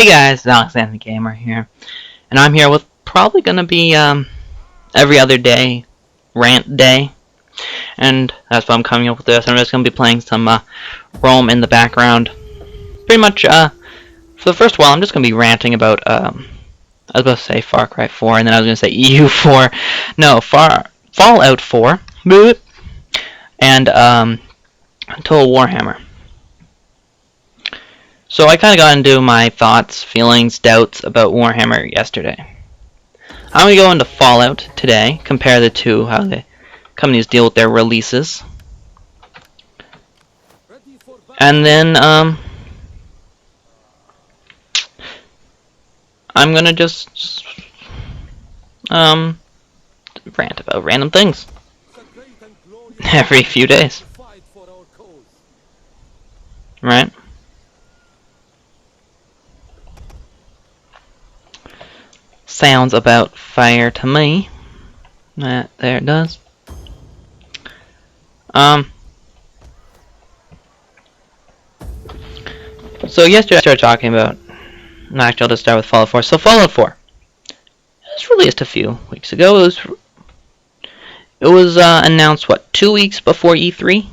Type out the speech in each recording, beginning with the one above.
Hey guys, Alex the Gamer here, and I'm here with probably gonna be every other day rant day, and that's why I'm coming up with this. I'm just gonna be playing some Rome in the background. Pretty much for the first while, I'm just gonna be ranting about I was about to say Far Cry 4, and then I was gonna say EU4, no, Fallout 4, and Total Warhammer. So I kind of got into my thoughts, feelings, doubts about Warhammer yesterday. I'm going to go into Fallout today, compare the two, how the companies deal with their releases. And then, I'm going to just, rant about random things. Every few days. Right? Sounds about fair to me. There it does. So yesterday I started talking about. Actually, I'll just start with Fallout 4. So Fallout 4. It was released a few weeks ago. It was announced what, 2 weeks before E3.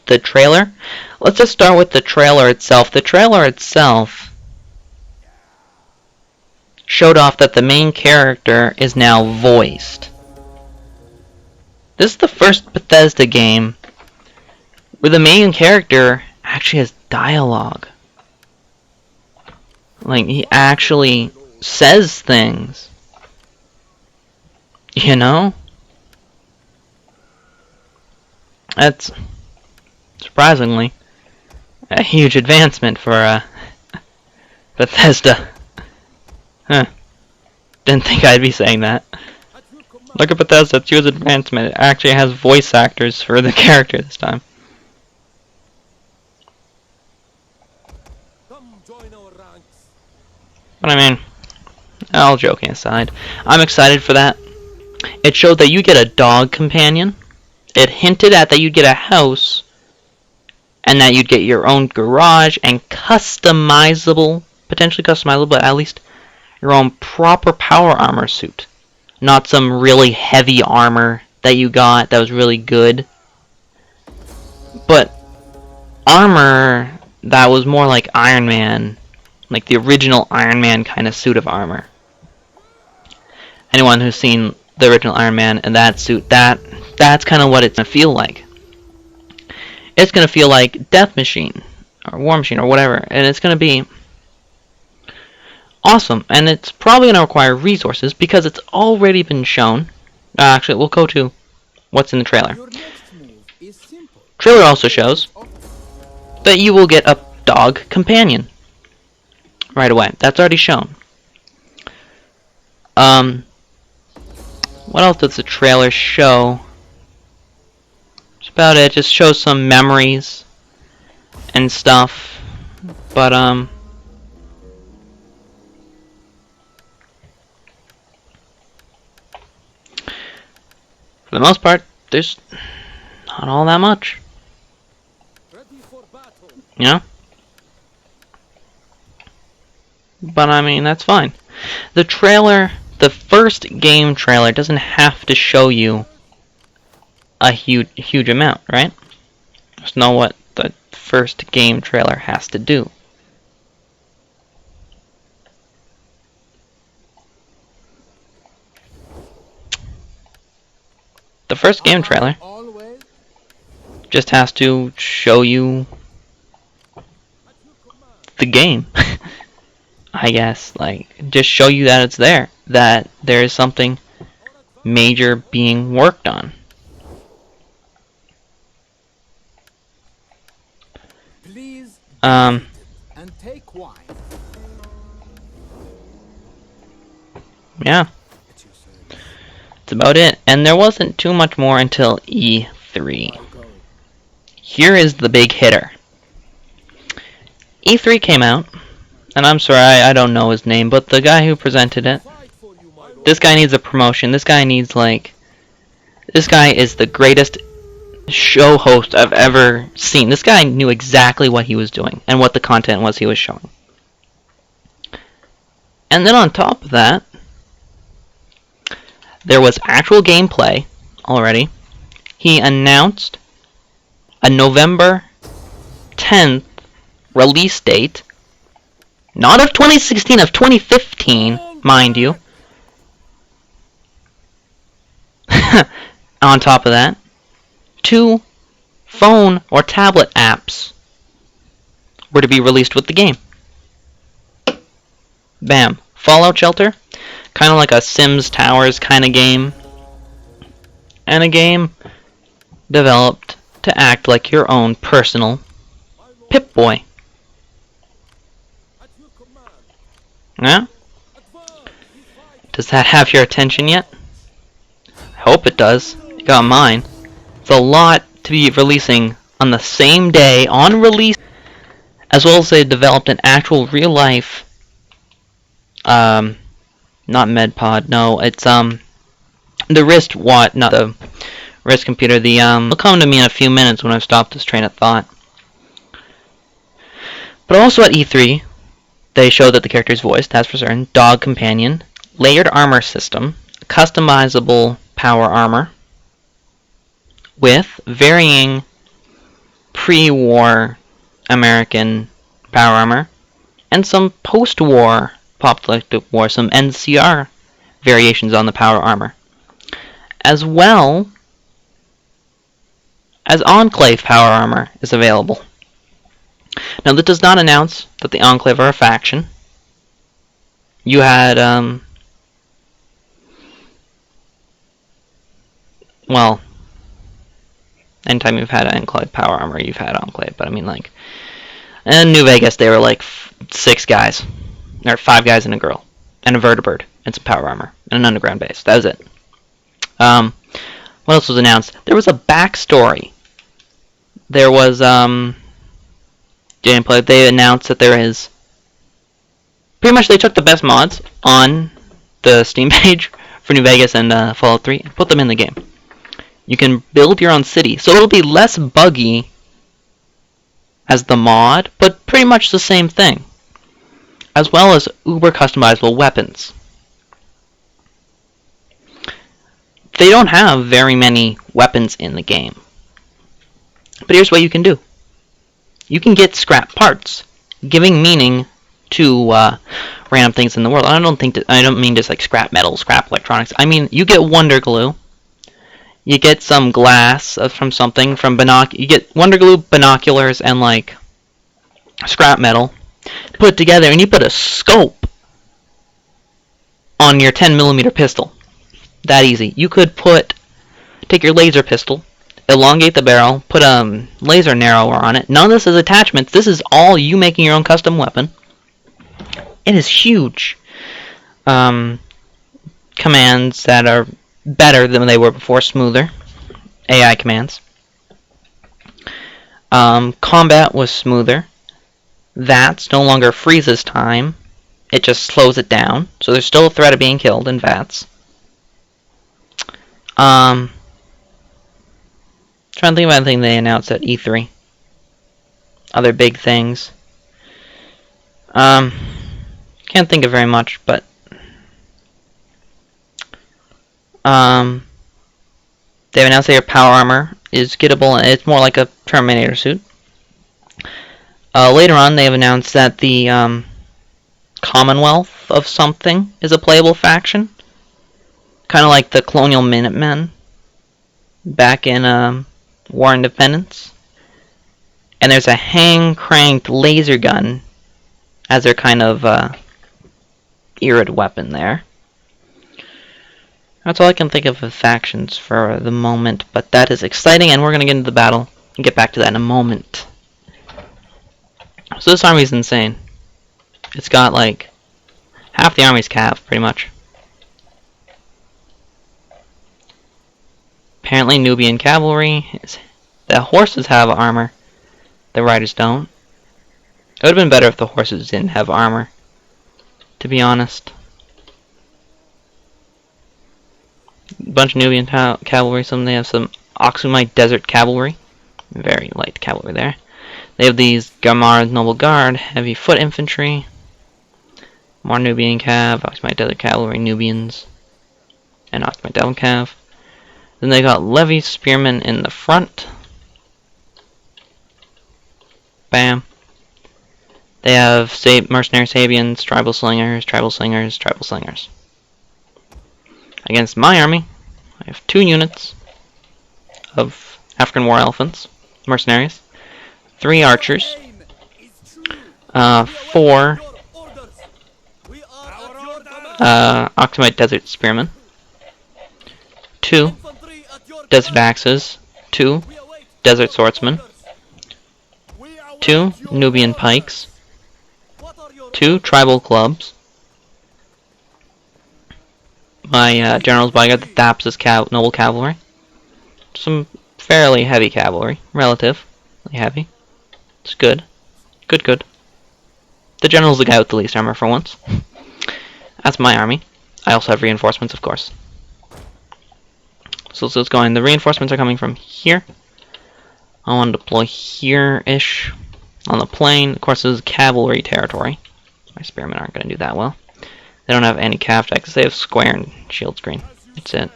The trailer. Let's just start with the trailer itself. The trailer itself showed off that the main character is now voiced. This is the first Bethesda game where the main character actually has dialogue. Like, he actually says things. You know? That's surprisingly a huge advancement for Bethesda. Huh. Didn't think I'd be saying that. Look at Bethesda, it's huge advancement. It actually has voice actors for the character this time. But I mean, all joking aside, I'm excited for that. It showed that you get a dog companion. It hinted at that you'd get a house, and that you'd get your own garage and customizable, potentially customizable, but at least your own proper power armor suit. Not some really heavy armor that you got that was really good. But armor that was more like Iron Man. Like the original Iron Man kind of suit of armor. Anyone who's seen the original Iron Man and that suit, that's kind of what it's going to feel like. It's going to feel like Death Machine or War Machine or whatever. And it's going to be awesome, and it's probably going to require resources because it's already been shown. Actually, we'll go to what's in the trailer. Trailer also shows that you will get a dog companion right away. That's already shown. What else does the trailer show? That's about it. Just shows some memories and stuff. But for the most part, there's not all that much. You know? But I mean, that's fine. The trailer, the first game trailer, doesn't have to show you a huge amount, right? Just know what the first game trailer has to do. The first game trailer just has to show you the game. I guess, like, just show you that it's there, that there is something major being worked on. Yeah. That's about it. And there wasn't too much more until E3. Here is the big hitter. E3 came out, and I'm sorry, I don't know his name, but the guy who presented it, this guy needs a promotion. This guy needs, like, this guy is the greatest show host I've ever seen. This guy knew exactly what he was doing and what the content was he was showing. And then on top of that, there was actual gameplay already. He announced a November 10th release date. Not of 2016, of 2015, mind you. On top of that, 2 phone or tablet apps were to be released with the game. Bam. Fallout Shelter, kind of like a Sims Towers kind of game, and a game developed to act like your own personal Pip-Boy. Yeah? Does that have your attention yet? I hope it does. It got mine. It's a lot to be releasing on the same day on release, as well as they developed an actual real life not MedPod, no, it's the wristwatch, not the wrist computer, it'll come to me in a few minutes when I've stopped this train of thought. But also at E3, they showed that the character is voiced, that's for certain, dog companion, layered armor system, customizable power armor, with varying pre-war American power armor, and some post-war Apocalyptic War, some NCR variations on the power armor, as well as Enclave power armor is available. Now, that does not announce that the Enclave are a faction. You had, well, anytime you've had Enclave power armor, you've had Enclave, but I mean, like, in New Vegas, they were like 6 guys. There are 5 guys and a girl, and a vertibird, and some power armor, and an underground base. That was it. What else was announced? There was a backstory. There was, gameplay. They announced that there is, pretty much they took the best mods on the Steam page for New Vegas and Fallout 3 and put them in the game. You can build your own city, so it'll be less buggy as the mod, but pretty much the same thing, as well as uber customizable weapons. They don't have very many weapons in the game, but here's what you can do. You can get scrap parts, giving meaning to random things in the world. I don't mean just like scrap metal, scrap electronics. I mean, you get Wonder Glue. You get some glass from something, you get Wonder Glue, binoculars, and like scrap metal. Put it together, and you put a scope on your 10mm pistol. That easy. You could take your laser pistol, elongate the barrel, put a laser narrower on it. None of this is attachments. This is all you making your own custom weapon. It is huge. Commands that are better than they were before, smoother. AI commands. Combat was smoother. VATS no longer freezes time. It just slows it down. So there's still a threat of being killed in VATS. Trying to think of anything they announced at E3. Other big things. Can't think of very much, but they've announced that your power armor is gettable, and it's more like a Terminator suit. Later on, they have announced that the Commonwealth of something is a playable faction, kind of like the Colonial Minutemen back in War Independence. And there's a hang-cranked laser gun as their kind of Irid weapon there. That's all I can think of factions for the moment, but that is exciting, and we're going to get into the battle and get back to that in a moment. So this army is insane. It's got like half the army's cav, pretty much. Apparently Nubian cavalry. The horses have armor. The riders don't. It would have been better if the horses didn't have armor, to be honest. A bunch of Nubian cavalry. They have some Aksumite Desert cavalry. Very light cavalry there. They have these Gamar Noble Guard, heavy foot infantry, More Nubian Cav, Occupy Desert Cavalry, Nubians, and Occupy Devil Cav. Then they got Levy Spearmen in the front. Bam. They have Mercenary Sabians, Tribal Slingers, Tribal Slingers, Tribal Slingers. Against my army, I have 2 units of African War Elephants, Mercenaries, 3 Archers, 4 Occupy Desert Spearmen, 2 Desert Axes, 2 Desert Swordsmen, 2 Nubian Pikes, 2 Tribal Clubs, my General's Bodyguard, the Thapsus Noble Cavalry, some fairly heavy cavalry, relatively heavy. It's good. Good. The General's the guy with the least armor for once. That's my army. I also have reinforcements, of course. So let's go in. The reinforcements are coming from here. I want to deploy here-ish on the plain. Of course, this is cavalry territory. My spearmen aren't going to do that well. They don't have any cav decks. They have square and shield screen. That's it.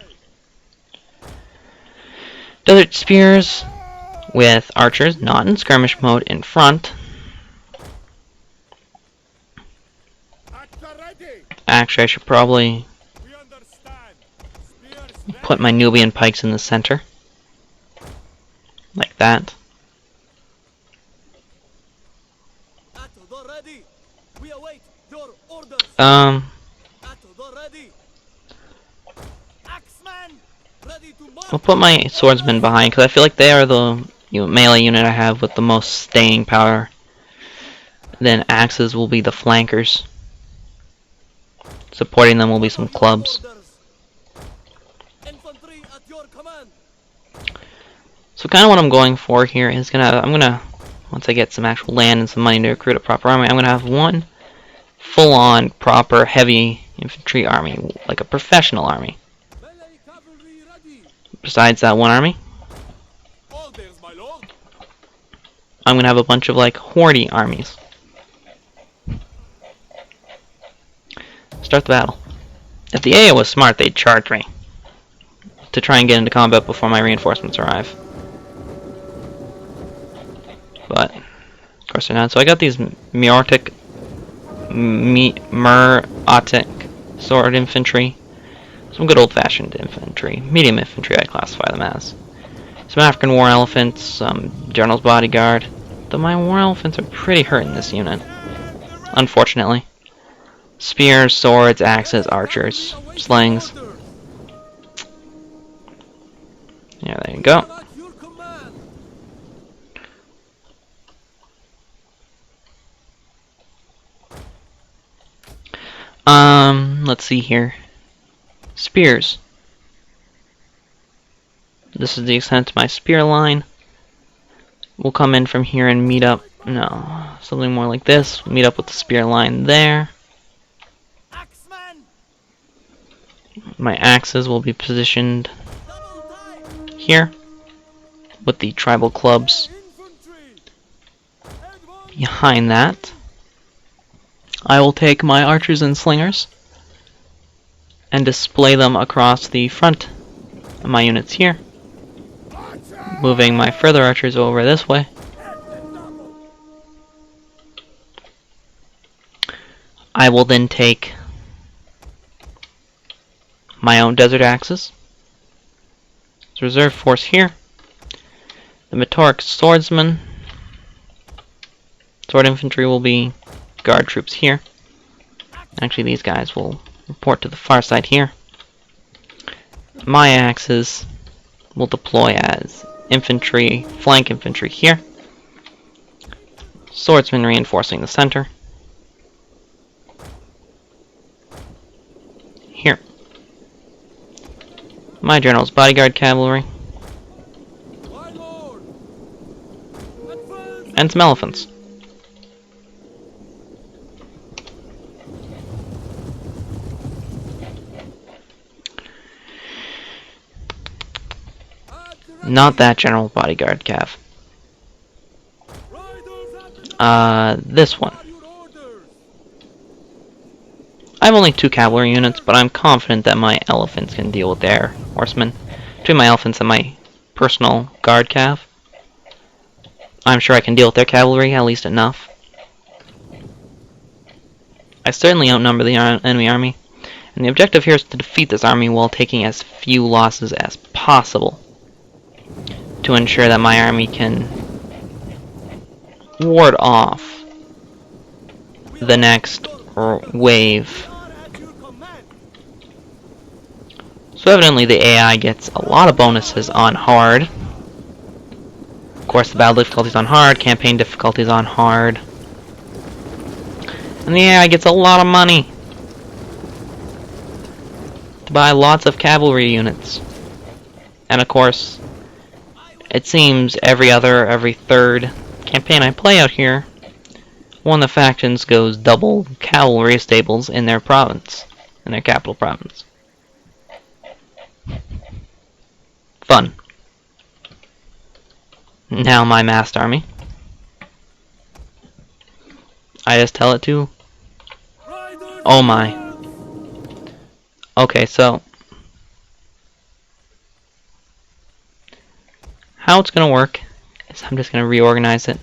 Desert spears with archers, not in skirmish mode, in front. Actually, I should probably put my Nubian pikes in the center. Like that. I'll put my swordsmen behind because I feel like they are the melee unit I have with the most staying power. Then axes will be the flankers. Supporting them will be some clubs. So kind of what I'm going for here is I'm gonna once I get some actual land and some money to recruit a proper army, I'm gonna have one full-on proper heavy infantry army, like a professional army. Besides that one army, I'm gonna have a bunch of like hordy armies. Start the battle. If the AA was smart, they'd charge me to try and get into combat before my reinforcements arrive. But of course they're not. So I got these Merotic sword infantry. Some good old-fashioned infantry. Medium infantry, I classify them as. Some African War Elephants, some General's Bodyguard. Though my War Elephants are pretty hurt in this unit, unfortunately. Spears, swords, axes, archers, slings. Yeah, there you go. Let's see here. Spears. This is the extent of my spear line. We'll come in from here and meet up. No, something more like this. Meet up with the spear line there. My axes will be positioned here with the tribal clubs behind that. I will take my archers and slingers and display them across the front of my units here, moving my further archers over this way. I will then take my own desert axes. It's reserve force here. The Metoric swordsmen. Sword infantry will be guard troops here. Actually, these guys will report to the far side here. My axes will deploy as infantry, flank infantry here. Swordsmen reinforcing the center. Here. My General's Bodyguard cavalry. And some elephants. Not that General Bodyguard cav. This one. I have only 2 cavalry units, but I'm confident that my elephants can deal with their horsemen. Between my elephants and my personal guard cav, I'm sure I can deal with their cavalry, at least enough. I certainly outnumber the enemy army, and the objective here is to defeat this army while taking as few losses as possible, to ensure that my army can ward off the next wave. So evidently the AI gets a lot of bonuses on hard. Of course, the battle difficulty's on hard, campaign difficulty's on hard. And the AI gets a lot of money to buy lots of cavalry units. And of course, it seems every third campaign I play out here, one of the factions goes double cavalry stables in their province, in their capital province. Fun. Now my massed army. I just tell it to... Oh my. Okay, so... how it's gonna work is I'm just gonna reorganize it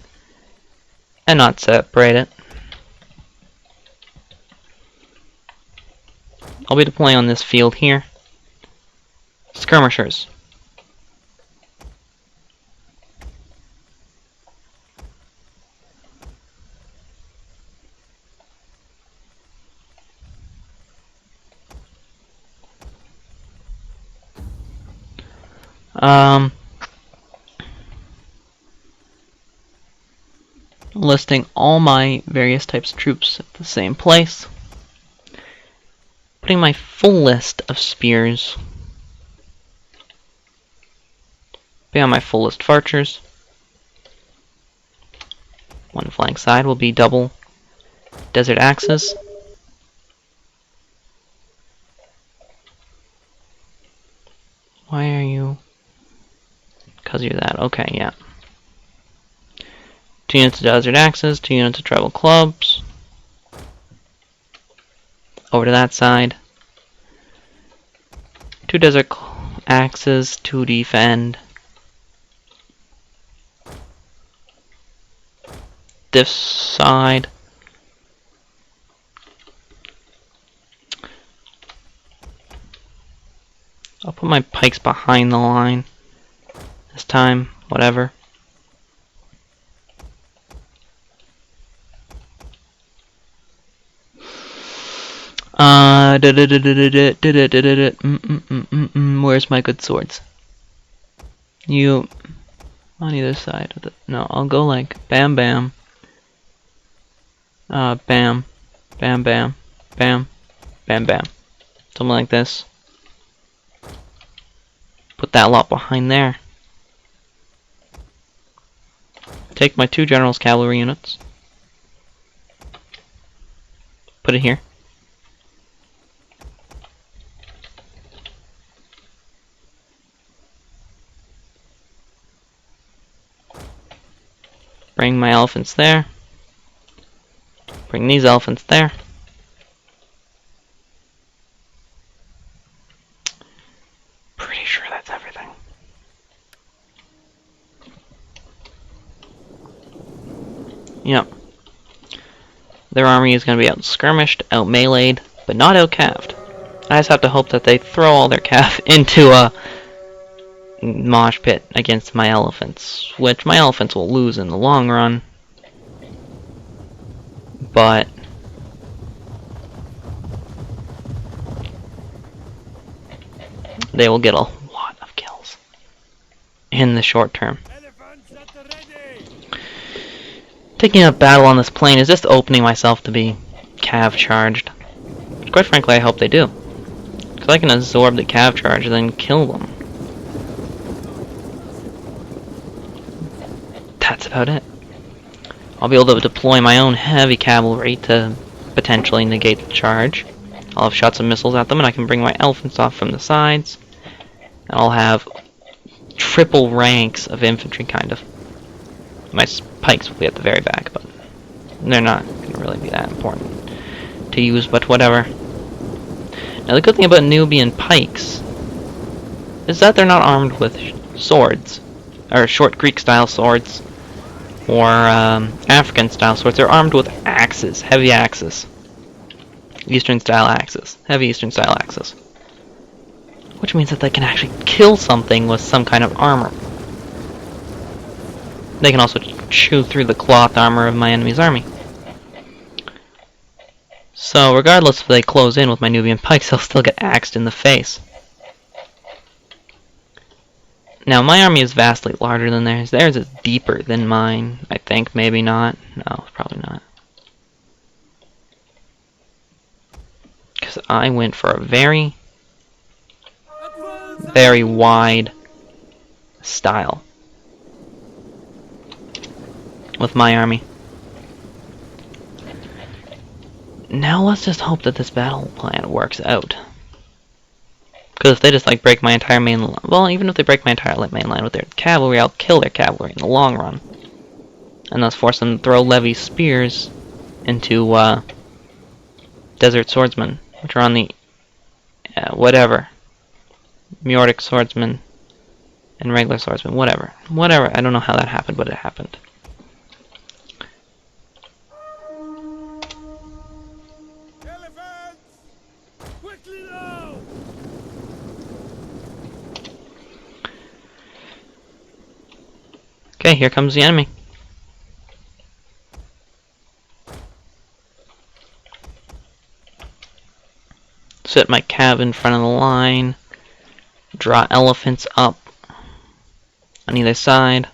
and not separate it. I'll be deploying on this field here. Skirmishers. Listing all my various types of troops at the same place. Putting my full list of spears beyond my full list of archers. One flank side will be double desert axes. Why are you? Because you're that. Okay, yeah. 2 units of desert axes, 2 units of tribal clubs. Over to that side. 2 desert axes to defend this side. I'll put my pikes behind the line this time, whatever. Where's my good swords? You on either side of the... No, I'll go like bam bam. Bam, bam, bam, bam, bam, bam. Something like this. Put that lot behind there. Take my 2 generals' cavalry units. Put it here. Bring my elephants there. Bring these elephants there. Pretty sure that's everything. Yep. Their army is going to be out skirmished, out meleeed, but not out calved. I just have to hope that they throw all their calf into a mosh pit against my elephants, which my elephants will lose in the long run. But they will get a lot of kills in the short term. Taking a battle on this plane is just opening myself to be cav charged. Quite frankly, I hope they do, because I can absorb the cav charge and then kill them. That's about it. I'll be able to deploy my own heavy cavalry to potentially negate the charge. I'll have shots of missiles at them, and I can bring my elephants off from the sides. And I'll have triple ranks of infantry, kind of. My pikes will be at the very back, but they're not going to really be that important to use, but whatever. Now the good thing about Nubian pikes is that they're not armed with swords, or short Greek-style swords, or African-style swords. They're armed with axes, heavy axes. Eastern-style axes. Heavy Eastern-style axes. Which means that they can actually kill something with some kind of armor. They can also chew through the cloth armor of my enemy's army. So, regardless if they close in with my Nubian pikes, they'll still get axed in the face. Now, my army is vastly larger than theirs. Theirs is deeper than mine, I think. Maybe not. No, probably not. Because I went for a very, very wide style with my army. Now let's just hope that this battle plan works out. Because if they just like break my entire main line, well, even if they break my entire main line with their cavalry, I'll kill their cavalry in the long run, and thus force them to throw Levy's spears into desert swordsmen, which are on the whatever Meordic swordsmen and regular swordsmen, whatever. I don't know how that happened, but it happened. Okay, here comes the enemy. Set my cav in front of the line. Draw elephants up on either side.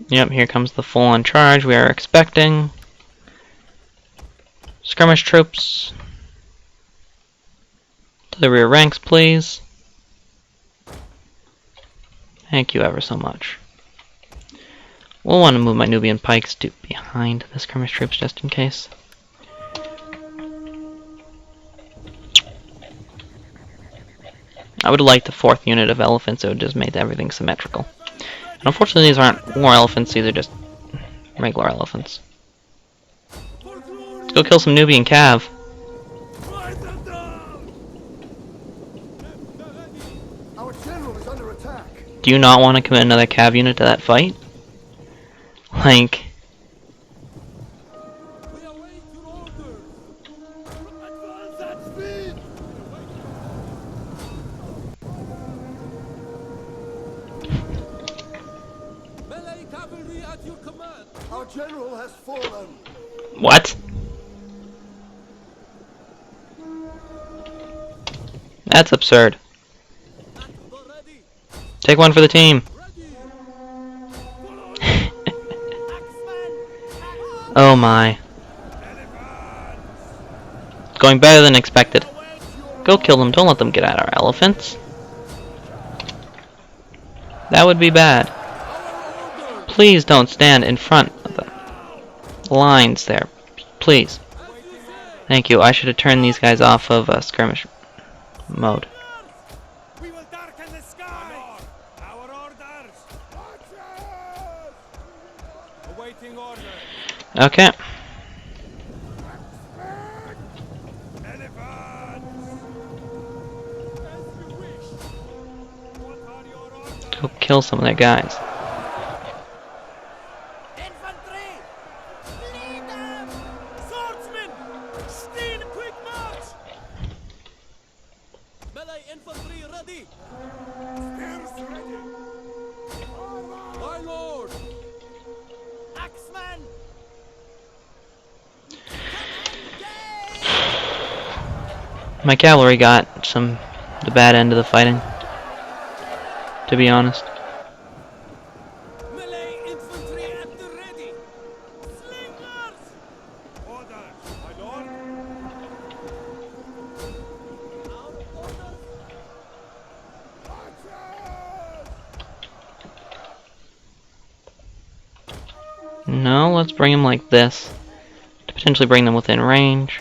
Yep, here comes the full-on charge we are expecting. Skirmish troops. To the rear ranks, please. Thank you ever so much. We'll want to move my Nubian pikes to behind the skirmish troops just in case. I would have liked the 4th unit of elephants, so it just made everything symmetrical. And unfortunately these aren't war elephants, these are just regular elephants. Let's go kill some Nubian cav. Do you not want to commit another cav unit to that fight? Like... Our general has fallen. What? That's absurd. Take one for the team. Oh my. It's going better than expected. Go kill them, don't let them get at our elephants. That would be bad. Please don't stand in front of the lines there. Please. Thank you, I should have turned these guys off of skirmish mode. Okay. Go kill some of their guys. My cavalry got the bad end of the fighting, to be honest. No, let's bring him like this, to potentially bring them within range.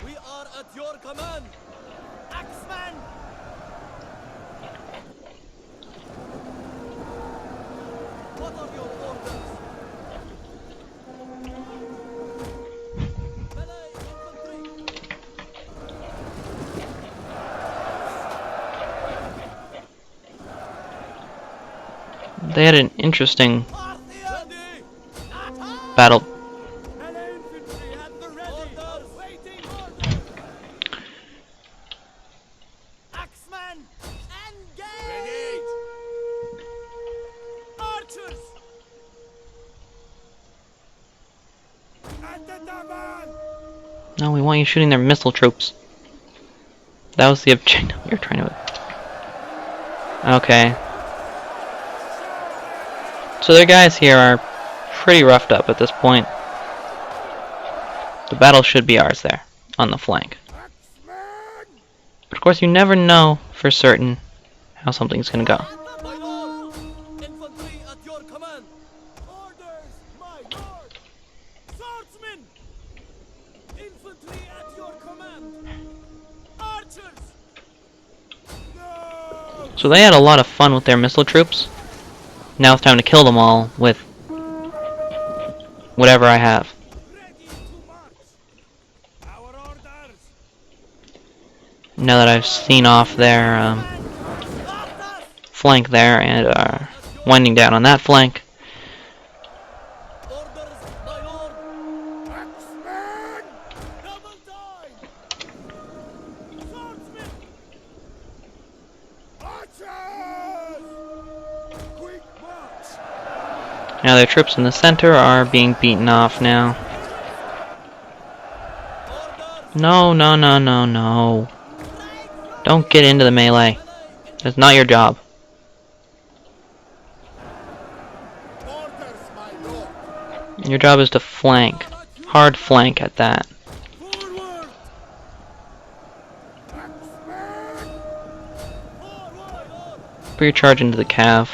They had an interesting battle. No, we want you shooting their missile troops. That was the objective we were trying to... Okay. So their guys here are pretty roughed up at this point. The battle should be ours there, on the flank. But of course you never know for certain how something's gonna go. So they had a lot of fun with their missile troops. Now it's time to kill them all with whatever I have. Now that I've seen off their flank there and are winding down on that flank. Now their troops in the center are being beaten off now. No, no, no, no, no. Don't get into the melee. That's not your job. Your job is to flank. Hard flank at that. Put your charge into the cav.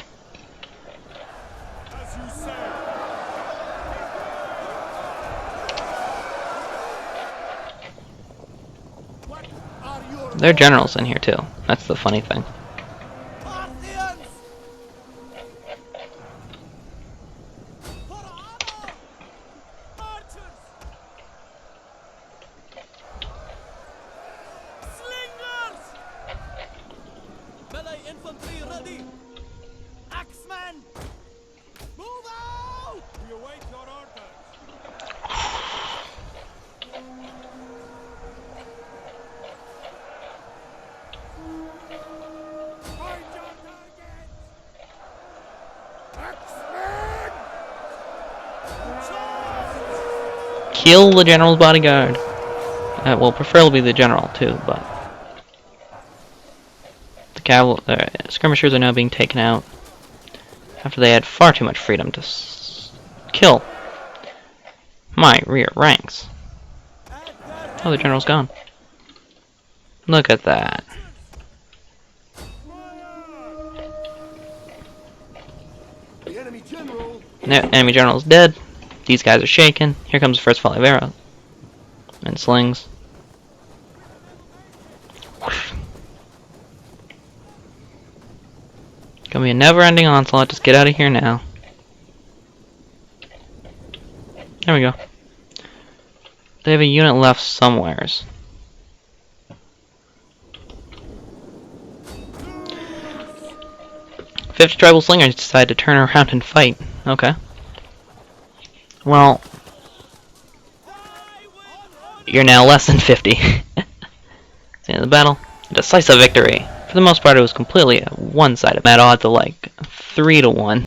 There are generals in here too. That's the funny thing. Kill the general's bodyguard. Well, preferably the general too, but the skirmishers are now being taken out after they had far too much freedom to kill my rear ranks. Oh, the general's gone. Look at that. The enemy general. Enemy general's dead. These guys are shaken. Here comes the first volley of arrows and slings. Gonna be a never-ending onslaught. Just get out of here now. There we go. They have a unit left somewheres. "50 tribal slingers decide to turn around and fight." Okay. Well, you're now less than 50. It's the end of the battle. A decisive victory. For the most part, it was completely a one-sided. At odds of like 3 to 1.